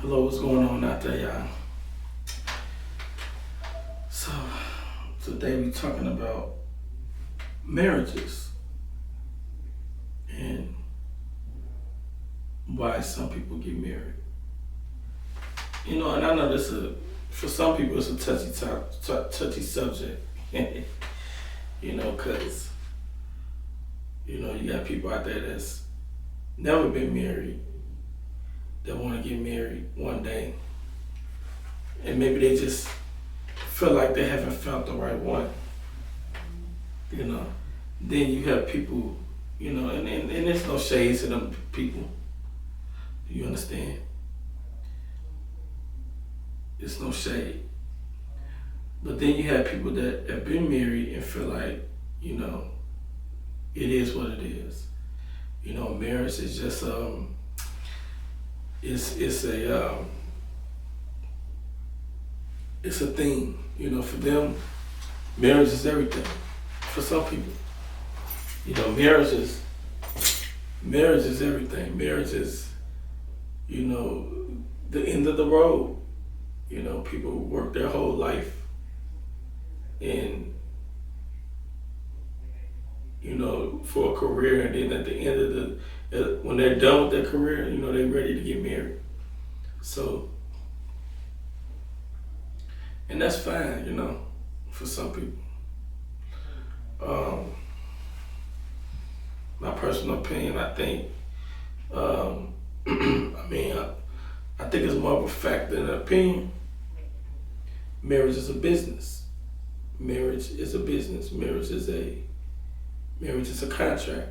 Hello, what's going on out there, y'all? So, today we talking about marriages and why some people get married. And I know for some people it's a touchy subject. Cause you got people out there that's never been married that want to get married one day, and maybe they just feel like they haven't found the right one. You know, then you have people, and there's no shade to them people. You understand? It's no shade. But then you have people that have been married and feel like, it is what it is. Marriage is just it's a thing. For them, marriage is everything. For some people, marriage is everything. Marriage is, the end of the road. People work their whole life and for a career, and then at the end of when they're done with their career, they're ready to get married. So, and that's fine, for some people. My personal opinion, I think, I think it's more of a fact than an opinion. Marriage is a business. Marriage is a business. Marriage is a contract.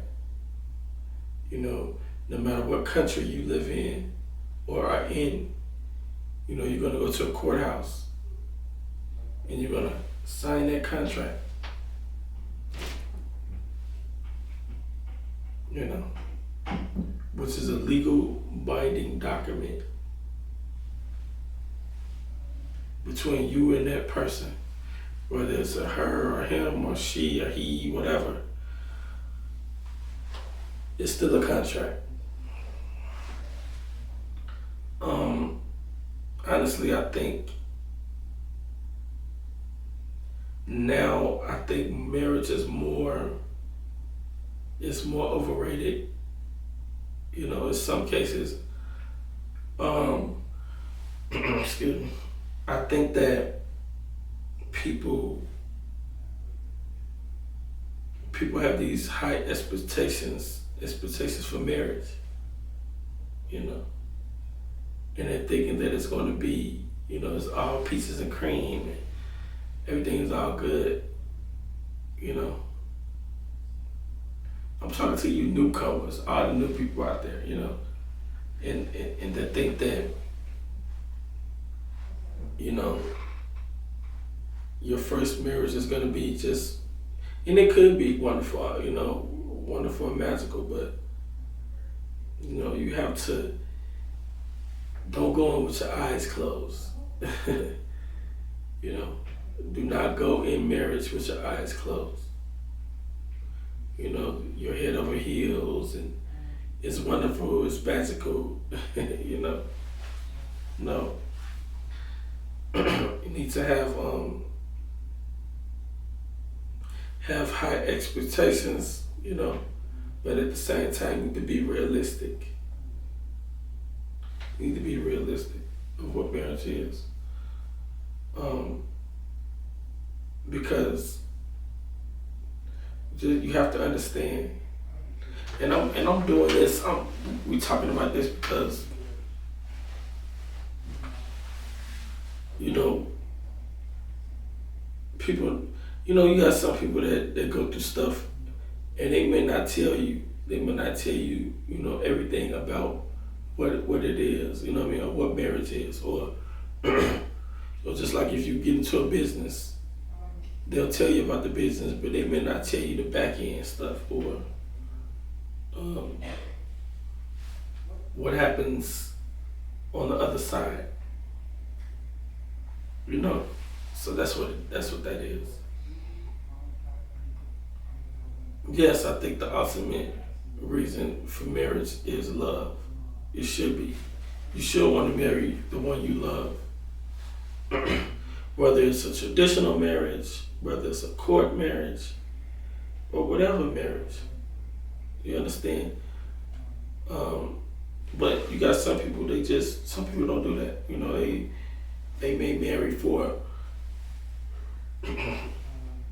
No matter what country you live in or are in, you're gonna go to a courthouse and you're gonna sign that contract. Which is a legal binding document between you and that person, whether it's a her or him or she or he, whatever. It's still a contract. Honestly, I think marriage is it's more overrated. In some cases, excuse me. I think that people have these high expectations for marriage, and they're thinking that it's going to be, it's all peaches and cream, and everything is all good, I'm talking to you newcomers, all the new people out there, and that think that, your first marriage is going to be just, and it could be wonderful, wonderful and magical, but, you have to, don't go in with your eyes closed. Do not go in marriage with your eyes closed. Your head over heels, and it's wonderful, it's magical, No. You need to have high expectations, but at the same time you need to be realistic. You need to be realistic of what marriage is. Because you have to understand, and I'm doing this. We talking about this because people. You got some people that go through stuff, and they may not tell you. They may not tell you, everything about what it is. Or what marriage is, or or just like if you get into a business. They'll tell you about the business, but they may not tell you the back end stuff, or what happens on the other side. So that's what that is. Yes, I think the ultimate reason for marriage is love. It should be. You should want to marry the one you love. Whether it's a traditional marriage, whether it's a court marriage, or whatever marriage. You understand? But you got some people, some people don't do that. You know, they may marry for,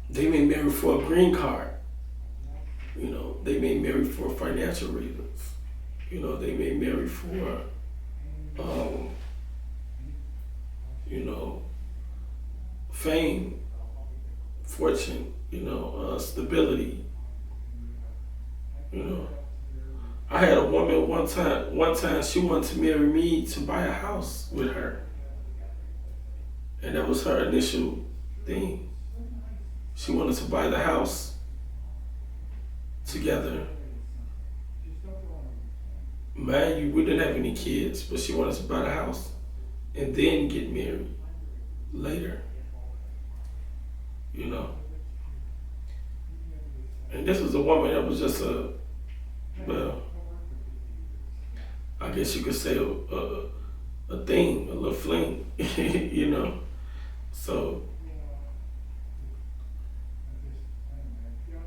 they may marry for a green card. You know, they may marry for financial reasons. You know, they may marry for, you know, fame, fortune, stability. You know, I had a woman one time she wanted to marry me to buy a house with her. And that was her initial thing. She wanted to buy the house together. Mind you, we didn't have any kids, but she wanted to buy the house and then get married later. You know. And this was a woman that was just well, I guess you could say a thing, a little fling, you know. So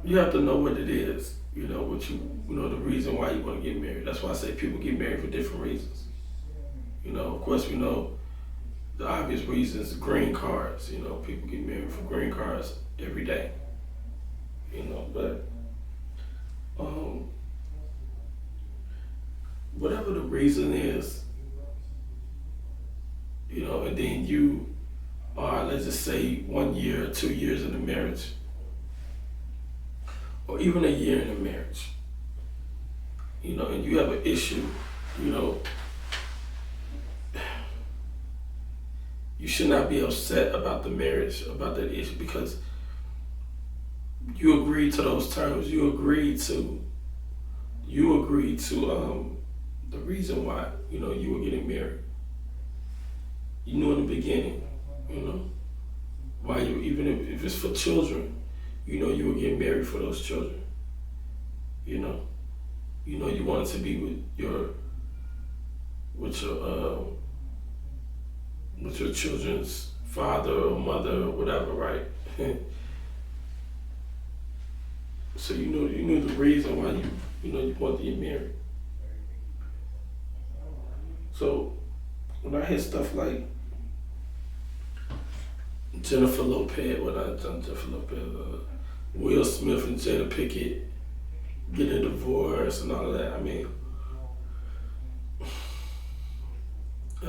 you have to know what it is, the reason why you want to get married. That's why I say people get married for different reasons. You know, of course we know the obvious reasons, green cards, people get married for green cards every day. But whatever the reason is, and then you are, let's just say, 1 year or 2 years in a marriage, or even a year in a marriage, and you have an issue, you should not be upset about the marriage, about that issue, because you agreed to those terms. You agreed to the reason why, you were getting married. You knew in the beginning, why you, even if it's for children, you were getting married for those children. You wanted to be with your children's father or mother or whatever, right? So you knew the reason why you wanted to get married. So when I hear stuff like Jennifer Lopez, Will Smith and Jada Pinkett getting a divorce and all of that, I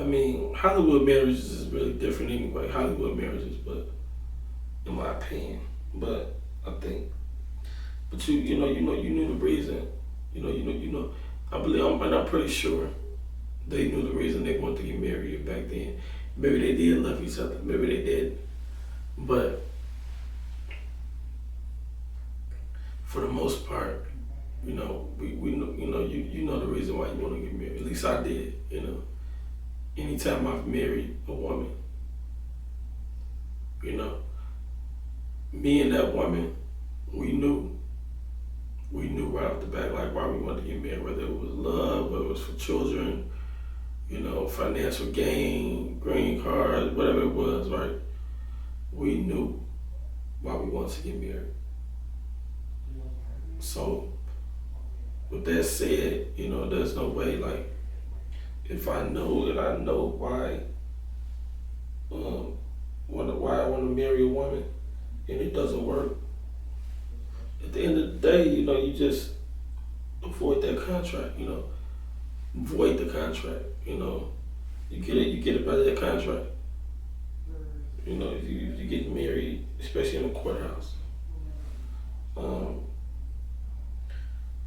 mean, Hollywood marriages is really different anyway. Hollywood marriages, but in my opinion, but I think, but you knew the reason. I believe, and I'm pretty sure they knew the reason they wanted to get married back then. Maybe they did love each other. Maybe they did, but for the most part, we know, you know the reason why you want to get married. At least I did. Anytime I've married a woman, me and that woman, we knew right off the bat, like, why we wanted to get married, whether it was love, whether it was for children, financial gain, green card, whatever it was, right? We knew why we wanted to get married. So, with that said, there's no way, like, if I know that I know why I want to marry a woman and it doesn't work, at the end of the day, you just avoid that contract, void the contract, you get it by that contract. You get married, especially in a courthouse.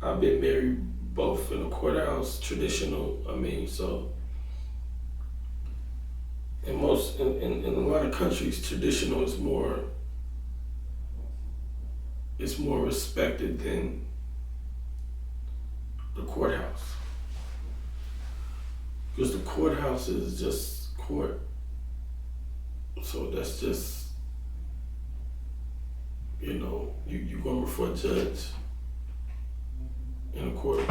I've been married both in a courthouse, traditional, so in a lot of countries, traditional is more respected than the courthouse. Because the courthouse is just court. So that's just, you going before a judge in a court.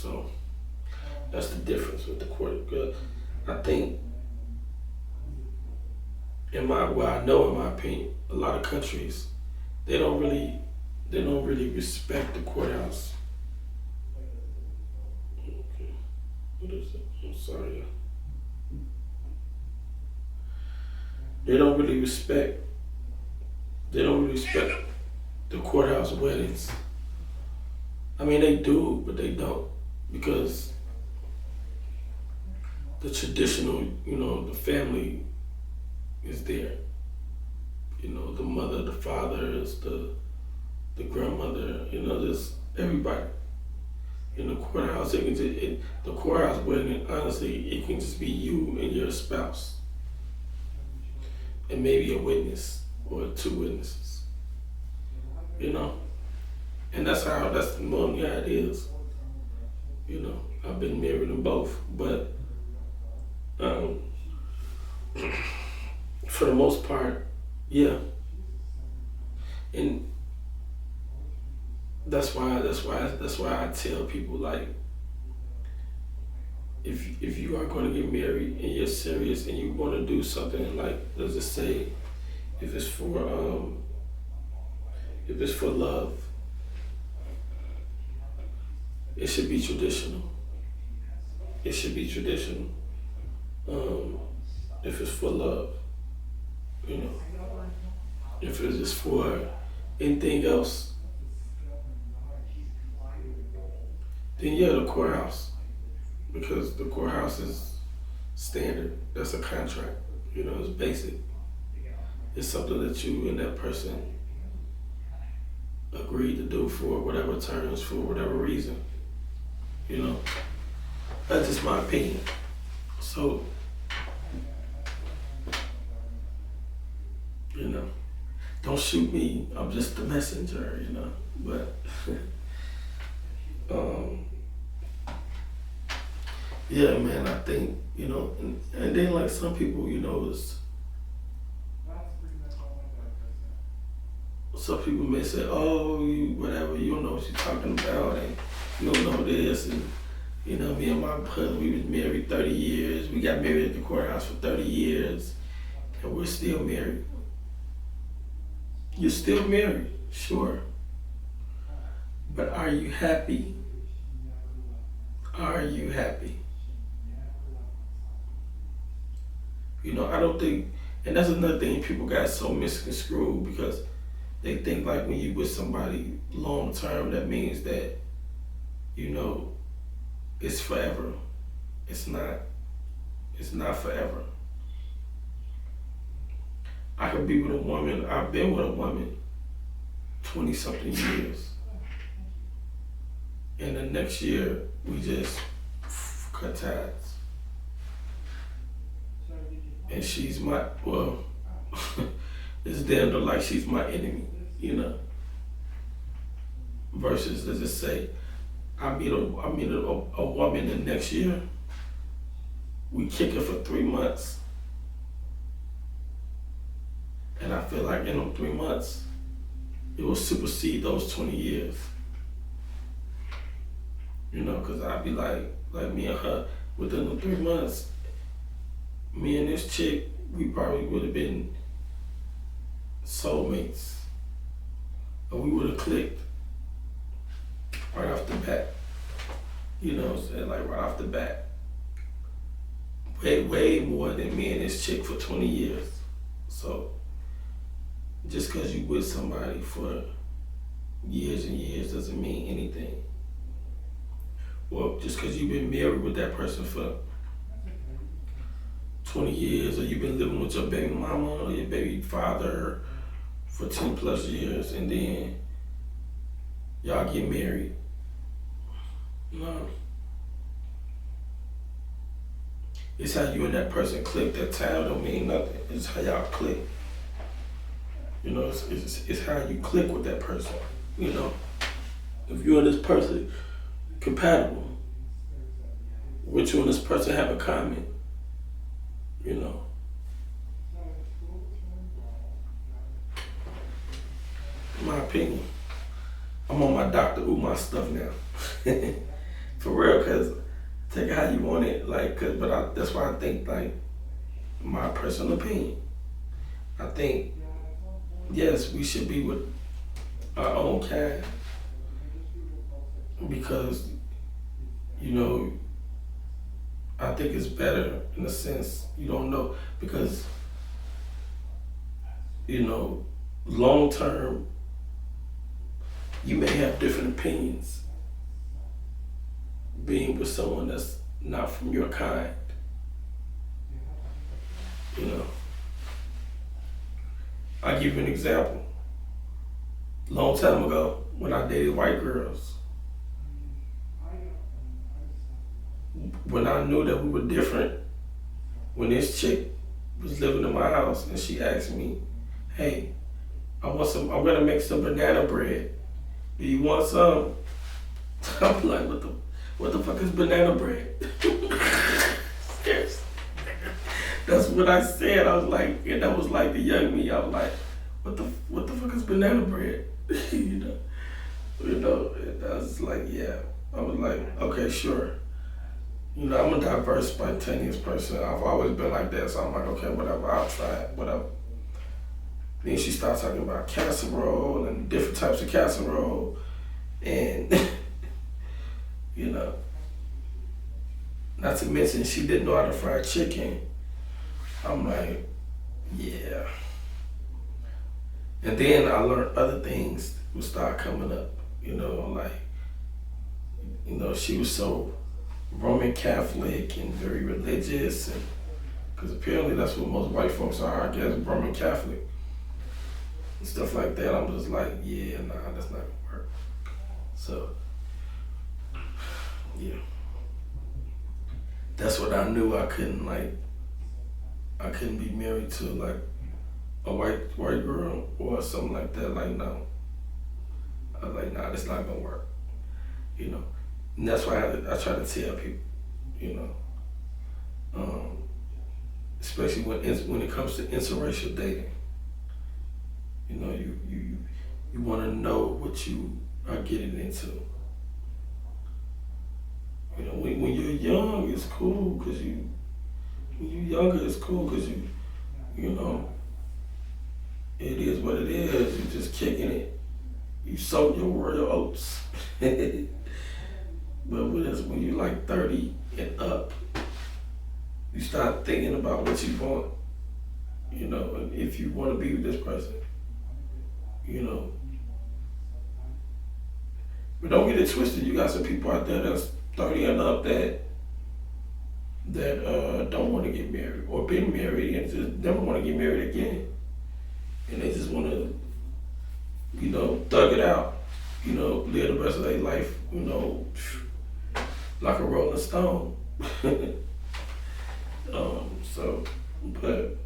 So that's the difference with the court. Because I think, I know in my opinion, a lot of countries they don't really respect the courthouse. Okay, what is it? I'm sorry. They don't really respect. They don't really respect the courthouse weddings. I mean, they do, but they don't because the traditional, the family is there. The mother, the fathers, the grandmother. There's everybody in the courthouse. The courthouse wedding, honestly, it can just be you and your spouse, and maybe a witness or two witnesses. You know, and that's normally how it is. I've been married in both, but um, for the most part, yeah, and that's why I tell people, like, if you are going to get married and you're serious and you want to do something, like, let's just say if it's for love, it should be traditional. It should be traditional. Um, if it's for love, you know. If it's just for anything else, then yeah, the courthouse, because the courthouse is standard. That's a contract. It's basic. It's something that you and that person agreed to do for whatever terms, for whatever reason. You know, that's just my opinion. So, don't shoot me. I'm just the messenger. But um, yeah, man. I think and then, like, some people, is some people may say, "Oh, whatever, you don't know what you're talking about, and you don't know this." And me and my husband, we was married 30 years. We got married at the courthouse for 30 years, and we're still married. You're still married, sure, but are you happy? Are you happy? I don't think, and that's another thing people got so misconstrued, because they think, like, when you with somebody long term, that means that, it's forever. It's not. It's not forever. I could be with a woman, I've been with a woman 20 something years. And the next year, we just cut ties. And she's it's damn near like she's my enemy, Versus, let's just say, I meet a woman the next year, we kick it for 3 months. And I feel like in them 3 months, it will supersede those 20 years. Because I'd be like me and her, within the 3 months, me and this chick, we probably would have been soulmates. Or we would have clicked right off the bat. You know what I'm saying? Like, right off the bat. Way more than me and this chick for 20 years. So, just because you with somebody for years and years doesn't mean anything. Well, just because you've been married with that person for 20 years, or you've been living with your baby mama or your baby father for 10 plus years, and then y'all get married. No. It's how you and that person click. That time don't mean nothing. It's how y'all click. It's how you click with that person. If you and this person compatible, what you and this person have in common, In my opinion, I'm on my Dr. Umar stuff now. For real, cause take it how you want it. Like, that's why I think like my personal opinion. I think yes, we should be with our own kind because you know I think it's better in a sense you don't know because you know long term you may have different opinions being with someone that's not from your kind. You know, I'll give you an example. Long time ago, when I dated white girls, when I knew that we were different, when this chick was living in my house and she asked me, "Hey, I'm gonna make some banana bread. Do you want some?" I'm like, what the fuck is banana bread? Seriously. That's what I said. I was like, and that was like the young me. I was like, what the fuck is banana bread? And I was like, yeah. I was like, okay, sure. I'm a diverse, spontaneous person. I've always been like that, so I'm like, okay, whatever, I'll try it, whatever. Then she started talking about casserole and different types of casserole, and not to mention she didn't know how to fry chicken. I'm like, yeah. And then I learned other things would start coming up, she was so Roman Catholic and very religious, and because apparently that's what most white folks are, I guess, Roman Catholic and stuff like that. I'm just like, yeah, nah, that's not gonna work. So, yeah, that's what I knew. I couldn't be married to like a white girl or something like that. Like, no, I was like, nah, that's not gonna work. And that's why I try to tell people, especially when it comes to interracial dating. You want to know what you are getting into. When you're young, it's cool because when you're younger, it's cool because it is what it is. You're just kicking it. You sow your royal oats. But when you're like 30 and up, you start thinking about what you want, and if you want to be with this person, But don't get it twisted. You got some people out there that's 30 and up that don't want to get married or been married and just never want to get married again, and they just want to, thug it out, live the rest of their life, like a Rolling Stone. But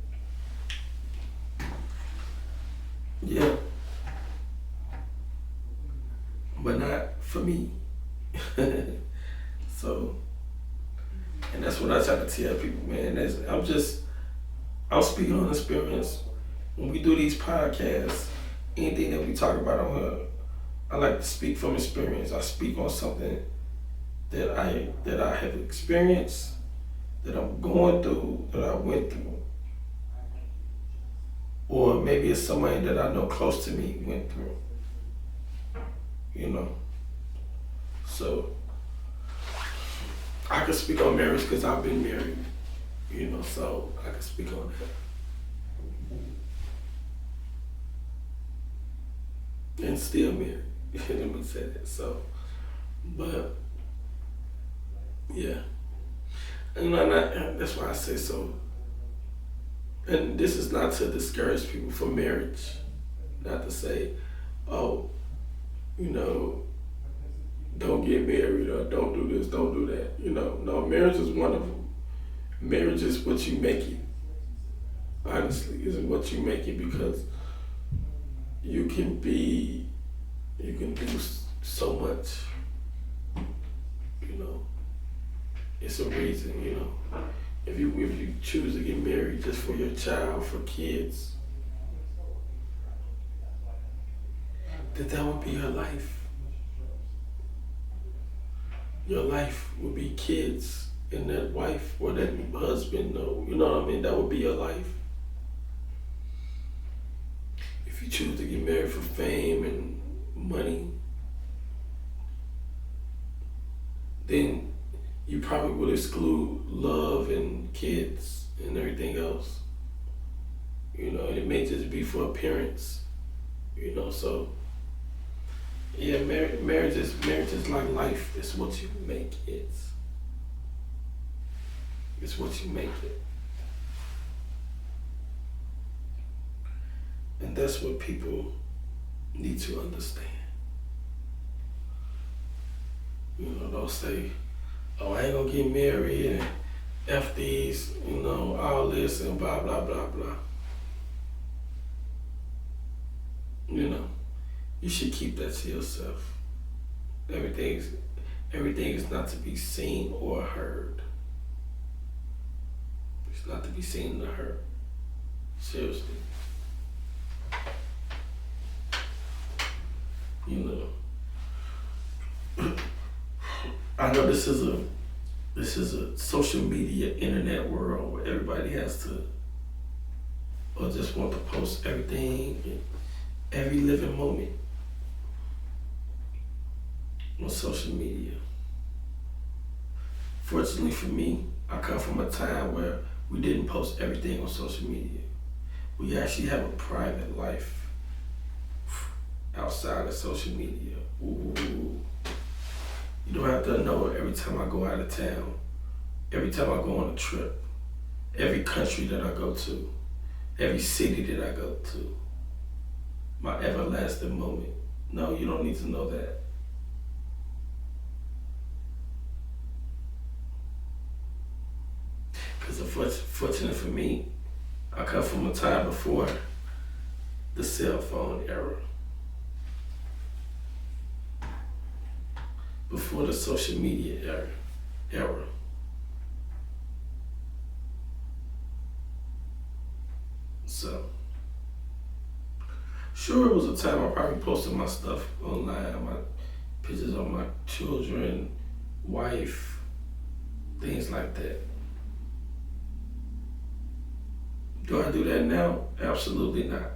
yeah, but not for me. So, and that's what I try to tell people, man. I'm speaking on experience. When we do these podcasts, anything that we talk about on here, I like to speak from experience. I speak on something that I have experienced, that I'm going through, that I went through. Or maybe it's somebody that I know close to me went through. So I can speak on marriage because I've been married, so I can speak on that. And still married. Let me say that. So, but yeah. That's why I say so. And this is not to discourage people from marriage. Not to say, oh, don't get married or don't do this, don't do that. No, marriage is wonderful. Marriage is what you make it. Honestly, is what you make it because you can do so much. It's a reason, If you choose to get married just for your child, for kids, that would be your life. your life would be kids and that wife or that husband. No, you know what I mean? That would be your life. If you choose to get married for fame and money, then you probably would exclude love and kids and everything else. And it may just be for appearance. So yeah, marriage is like life. It's what you make it. It's what you make it. And that's what people need to understand. Don't say, oh, I ain't gonna get married and F these, all this and blah, blah, blah, blah. You should keep that to yourself. Everything is not to be seen or heard. It's not to be seen or heard. Seriously. I know this is a social media internet world where everybody has to or just want to post everything and every living moment on social media. Fortunately for me, I come from a time where we didn't post everything on social media. We actually have a private life outside of social media. Ooh. You don't have to know every time I go out of town, every time I go on a trip, every country that I go to, every city that I go to, my everlasting moment. No, you don't need to know that. Because fortunate for me, I come from a time before the cell phone era. Before the social media era. So, sure, it was a time I probably posted my stuff online, my pictures of my children, wife, things like that. Do I do that now? Absolutely not.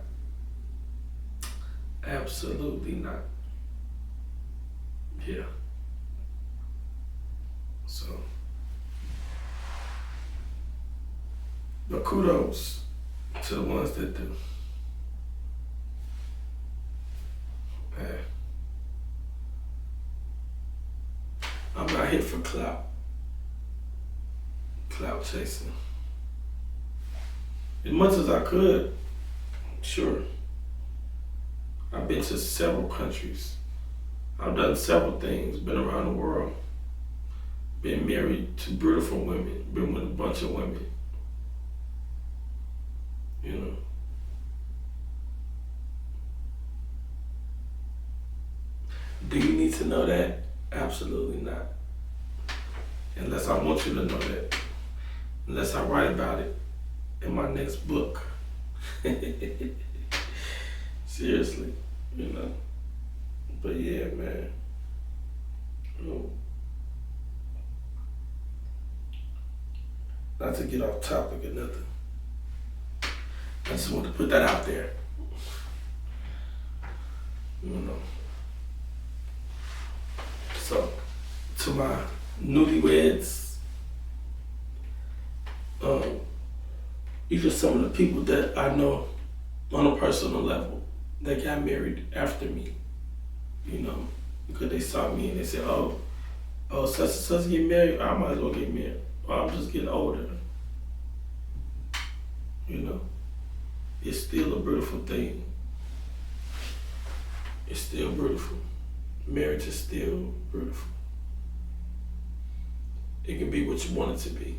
Absolutely not. Yeah. So, but kudos to the ones that do. Man, I'm not here for clout chasing. As much as I could, sure. I've been to several countries. I've done several things, been around the world. Been married to beautiful women, been with a bunch of women. Do you need to know that? Absolutely not. Unless I want you to know that. Unless I write about it in my next book. Seriously, But yeah, man. Not to get off topic or nothing. I just want to put that out there. So, to my newlyweds, these are some of the people that I know on a personal level that got married after me, because they saw me and they said, oh, such and such get married, I might as well get married. Or I'm just getting older. It's still a beautiful thing. It's still beautiful. Marriage is still beautiful. It can be what you want it to be.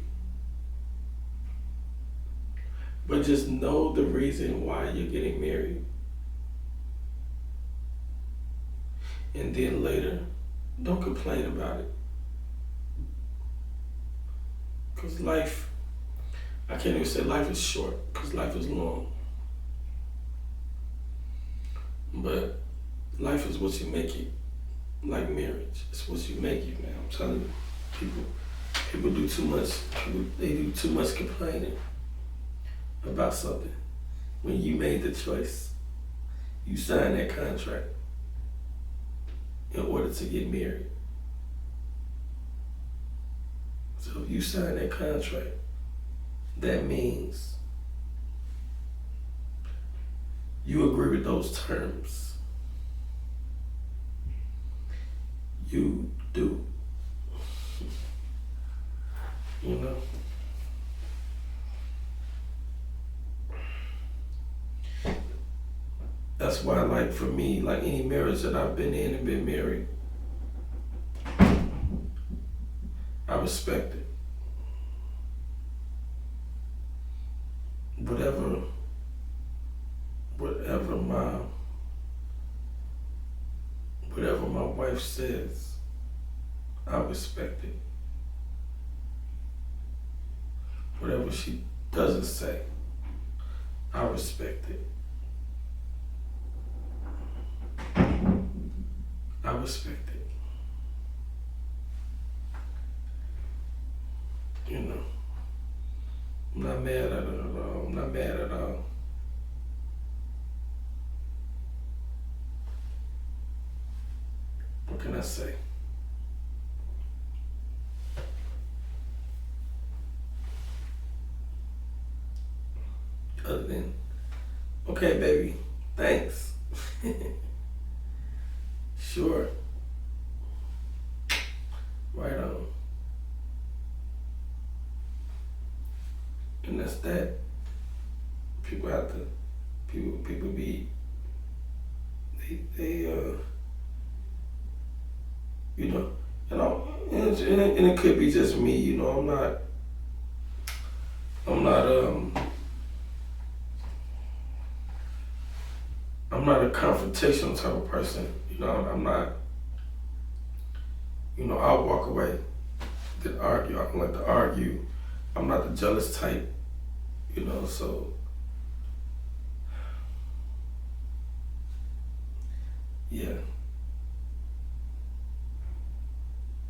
But just know the reason why you're getting married. And then later, don't complain about it. Because life, I can't even say life is short, because life is long. But life is what you make it. like marriage. It's what you make it, man. I'm telling you, people do too much. They do too much complaining about something. When you made the choice, you signed that contract in order to get married. So if you sign that contract, that means you agree with those terms. You do. You know? That's why, like, for me, like any marriage that I've been in and been married, I respect it. Whatever my wife says, I respect it. Whatever she doesn't say, I respect it. I respect it. You know, I'm not mad at her at all. I'm not mad at all. What can I say? Other than, okay, baby, thanks. Sure. Right on. And that's that. People have to, people be, they you know, and it could be just me, you know, I'm not a confrontational type of person, you know, I'm not, you know, I'll walk away, then argue, I don't like to argue, I'm not the jealous type, you know, so, yeah.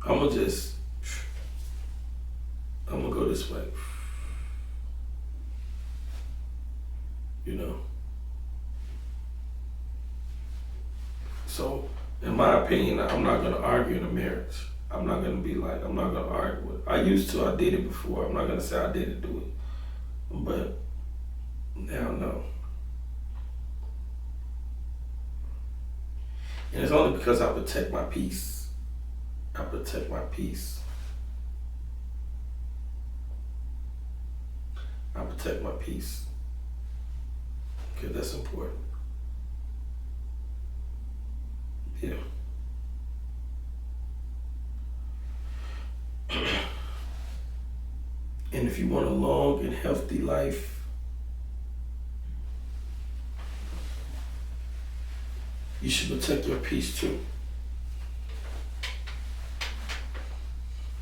I'm gonna go this way, you know. So, in my opinion, I'm not gonna argue in a marriage. I'm not gonna be like, I'm not gonna argue with it. I used to, I did it before. I'm not gonna say I didn't do it. But now, no. And it's only because I protect my peace. I protect my peace. I protect my peace. Because that's important. Yeah. And if you want a long and healthy life, you should protect your peace too.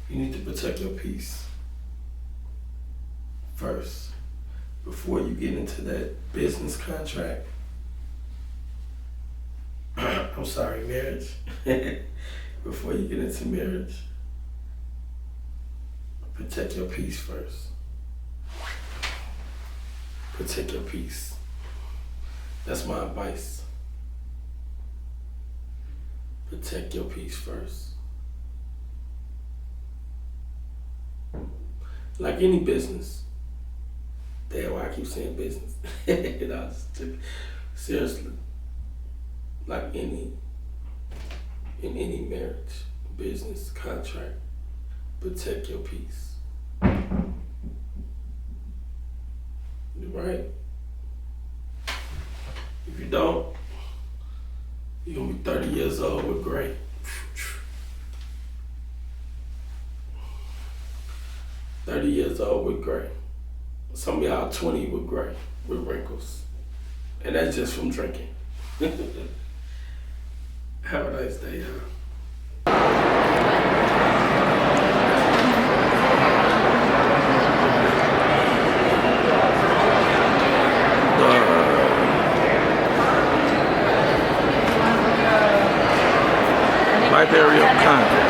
You need to protect your peace first before you get into that business contract. I'm sorry, marriage. Before you get into marriage, protect your peace first. Protect your peace. That's my advice. Protect your peace first. Like any business. Damn, why I keep saying business. Seriously. Like in any marriage, business, contract, protect your peace. Right? If you don't, you're gonna be 30 years old with gray. 30 years old with gray. Some of y'all 20 with gray, with wrinkles. And that's just from drinking. Have a nice day, y'all. My Huh.